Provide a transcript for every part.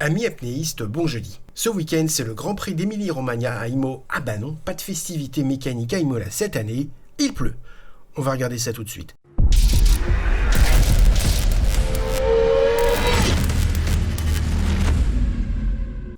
Amis apnéistes, bon jeudi. Ce week-end, c'est le Grand Prix d'Émilie-Romagna à Imo. Ah bah non, pas de festivité mécanique à Imola cette année, il pleut. On va regarder ça tout de suite.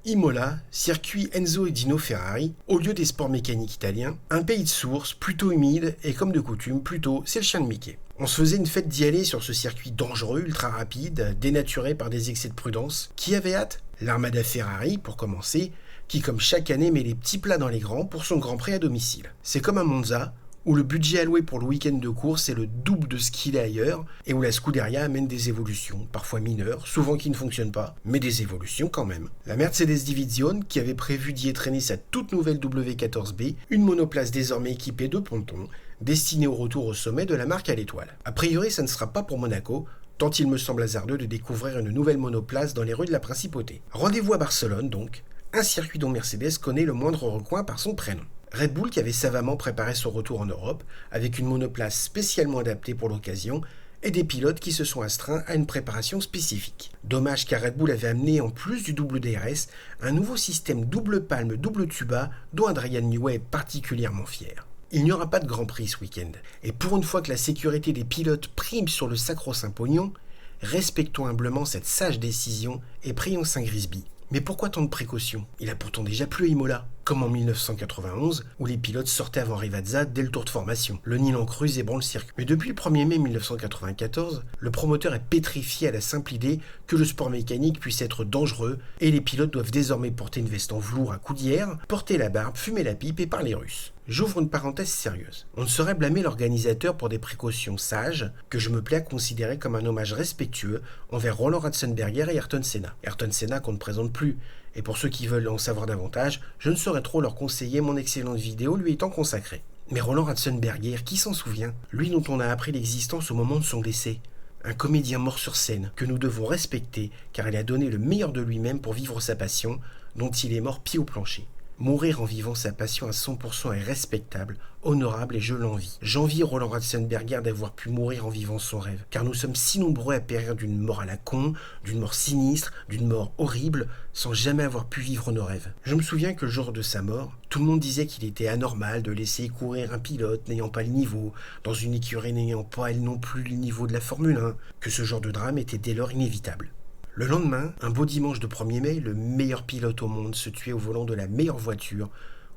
Imola, circuit Enzo et Dino Ferrari, au lieu des sports mécaniques italiens, un pays de source, plutôt humide et comme de coutume, plutôt c'est le chien de Mickey. On se faisait une fête d'y aller sur ce circuit dangereux, ultra rapide, dénaturé par des excès de prudence. Qui avait hâte ? L'armada Ferrari, pour commencer, qui comme chaque année met les petits plats dans les grands pour son Grand Prix à domicile. C'est comme à Monza, où le budget alloué pour le week-end de course est le double de ce qu'il est ailleurs, et où la Scuderia amène des évolutions, parfois mineures, souvent qui ne fonctionnent pas, mais des évolutions quand même. La Mercedes Division, qui avait prévu d'y traîner sa toute nouvelle W14B, une monoplace désormais équipée de pontons, destinée au retour au sommet de la marque à l'étoile. A priori, ça ne sera pas pour Monaco, tant il me semble hasardeux de découvrir une nouvelle monoplace dans les rues de la Principauté. Rendez-vous à Barcelone donc, un circuit dont Mercedes connaît le moindre recoin par son prénom. Red Bull qui avait savamment préparé son retour en Europe, avec une monoplace spécialement adaptée pour l'occasion, et des pilotes qui se sont astreints à une préparation spécifique. Dommage car Red Bull avait amené en plus du double DRS, un nouveau système double palme, double tuba, dont Adrian Newey est particulièrement fier. Il n'y aura pas de Grand Prix ce week-end, et pour une fois que la sécurité des pilotes prime sur le sacro-saint pognon, respectons humblement cette sage décision et prions Saint Grisby. Mais pourquoi tant de précautions ? Il a pourtant déjà plu à Imola, comme en 1991, où les pilotes sortaient avant Rivazza dès le tour de formation. Le Nil en cruse ébranle le circuit. Mais depuis le 1er mai 1994, le promoteur est pétrifié à la simple idée que le sport mécanique puisse être dangereux, et les pilotes doivent désormais porter une veste en velours à coups d'hier, porter la barbe, fumer la pipe et parler russe. J'ouvre une parenthèse sérieuse. On ne saurait blâmer l'organisateur pour des précautions sages, que je me plais à considérer comme un hommage respectueux envers Roland Ratzenberger et Ayrton Senna. Ayrton Senna qu'on ne présente plus, et pour ceux qui veulent en savoir davantage, je ne saurais trop leur conseiller mon excellente vidéo lui étant consacrée. Mais Roland Ratzenberger, qui s'en souvient ? Lui dont on a appris l'existence au moment de son décès. Un comédien mort sur scène, que nous devons respecter, car il a donné le meilleur de lui-même pour vivre sa passion, dont il est mort pied au plancher. Mourir en vivant sa passion à 100% est respectable, honorable et je l'envie. J'envie Roland Ratzenberger d'avoir pu mourir en vivant son rêve, car nous sommes si nombreux à périr d'une mort à la con, d'une mort sinistre, d'une mort horrible, sans jamais avoir pu vivre nos rêves. Je me souviens que le jour de sa mort, tout le monde disait qu'il était anormal de laisser courir un pilote n'ayant pas le niveau, dans une écurie n'ayant pas elle non plus le niveau de la Formule 1, que ce genre de drame était dès lors inévitable. Le lendemain, un beau dimanche de 1er mai, le meilleur pilote au monde se tuait au volant de la meilleure voiture,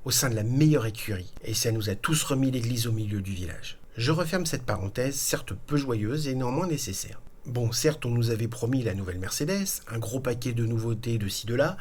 au sein de la meilleure écurie, et ça nous a tous remis l'église au milieu du village. Je referme cette parenthèse, certes peu joyeuse et néanmoins nécessaire. Bon, certes, on nous avait promis la nouvelle Mercedes, un gros paquet de nouveautés de ci de là,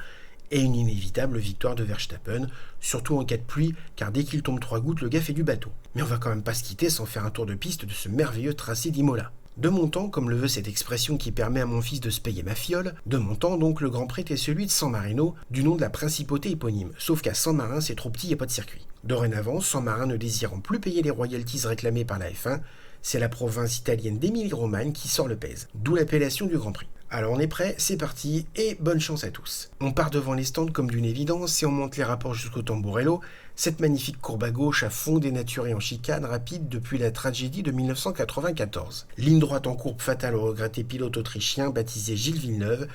et une inévitable victoire de Verstappen, surtout en cas de pluie, car dès qu'il tombe 3 gouttes, le gars fait du bateau. Mais on va quand même pas se quitter sans faire un tour de piste de ce merveilleux tracé d'Imola. De mon temps, comme le veut cette expression qui permet à mon fils de se payer ma fiole, de mon temps donc le Grand Prix était celui de San Marino, du nom de la principauté éponyme, sauf qu'à San Marin c'est trop petit et pas de circuit. Dorénavant, San Marin ne désirant plus payer les royalties réclamées par la F1, c'est la province italienne d'Émilie-Romagne qui sort le pèse, d'où l'appellation du Grand Prix. Alors on est prêt, c'est parti, et bonne chance à tous. On part devant les stands comme d'une évidence et on monte les rapports jusqu'au Tamburello, cette magnifique courbe à gauche à fond dénaturée en chicane rapide depuis la tragédie de 1994. Ligne droite en courbe fatale au regretté pilote autrichien baptisé Gilles Villeneuve,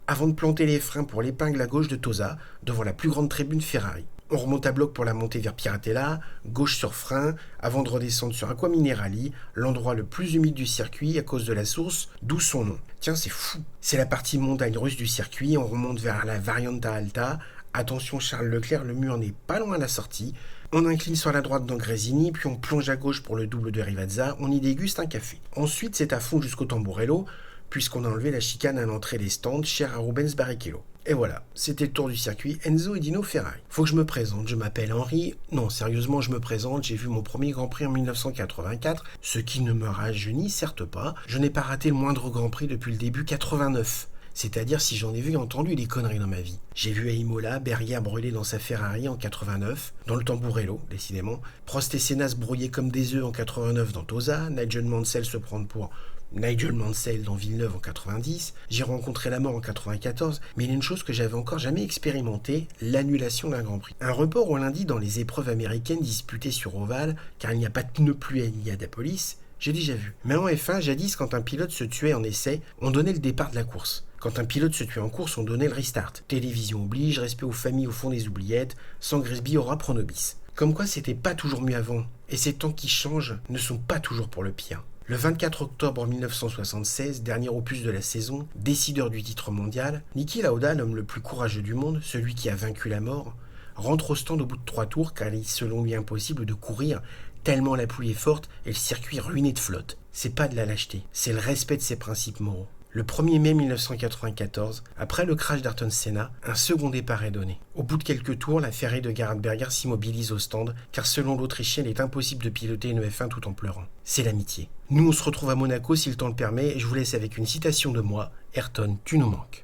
avant de planter les freins pour l'épingle à gauche de Tosa, devant la plus grande tribune Ferrari. On remonte à bloc pour la montée vers Piratella, gauche sur frein, avant de redescendre sur Aqua Minerali, l'endroit le plus humide du circuit à cause de la source, d'où son nom. Tiens, c'est fou. C'est la partie montagne russe du circuit, on remonte vers la Varianta Alta. Attention Charles Leclerc, le mur n'est pas loin à la sortie. On incline sur la droite dans Gresini, puis on plonge à gauche pour le double de Rivazza, on y déguste un café. Ensuite, c'est à fond jusqu'au Tamburello, puisqu'on a enlevé la chicane à l'entrée des stands, chère à Rubens Barrichello. Et voilà, c'était le tour du circuit Enzo et Dino Ferrari. Faut que je me présente, je m'appelle Henri. Non, sérieusement, je me présente, j'ai vu mon premier Grand Prix en 1984, ce qui ne me rajeunit certes pas. Je n'ai pas raté le moindre Grand Prix depuis le début 89. C'est-à-dire si j'en ai vu et entendu des conneries dans ma vie. J'ai vu à Imola, Berger brûler dans sa Ferrari en 89, dans le Tamburello, décidément. Prost et Senna se brouiller comme des œufs en 89 dans Tosa, Nigel Mansell se prendre pour Nigel Mansell dans Villeneuve en 90, j'ai rencontré la mort en 94, mais il y a une chose que j'avais encore jamais expérimentée, l'annulation d'un Grand Prix. Un report au lundi dans les épreuves américaines disputées sur ovale, car il n'y a pas de pneus pluie à Indianapolis, j'ai déjà vu. Mais en F1, jadis, quand un pilote se tuait en essai, on donnait le départ de la course. Quand un pilote se tuait en course, on donnait le restart. Télévision oblige, respect aux familles au fond des oubliettes, sans Grisby aura pronobis. Comme quoi c'était pas toujours mieux avant, et ces temps qui changent ne sont pas toujours pour le pire. Le 24 octobre 1976, dernier opus de la saison, décideur du titre mondial, Niki Lauda, l'homme le plus courageux du monde, celui qui a vaincu la mort, rentre au stand au bout de 3 tours car il est selon lui impossible de courir tellement la pluie est forte et le circuit ruiné de flotte. C'est pas de la lâcheté, c'est le respect de ses principes moraux. Le 1er mai 1994, après le crash d'Ayrton Senna, un second départ est donné. Au bout de quelques tours, la Ferrari de Gerhard Berger s'immobilise au stand, car selon l'Autrichien, il est impossible de piloter une F1 tout en pleurant. C'est l'amitié. Nous, on se retrouve à Monaco si le temps le permet, et je vous laisse avec une citation de moi, Ayrton, tu nous manques.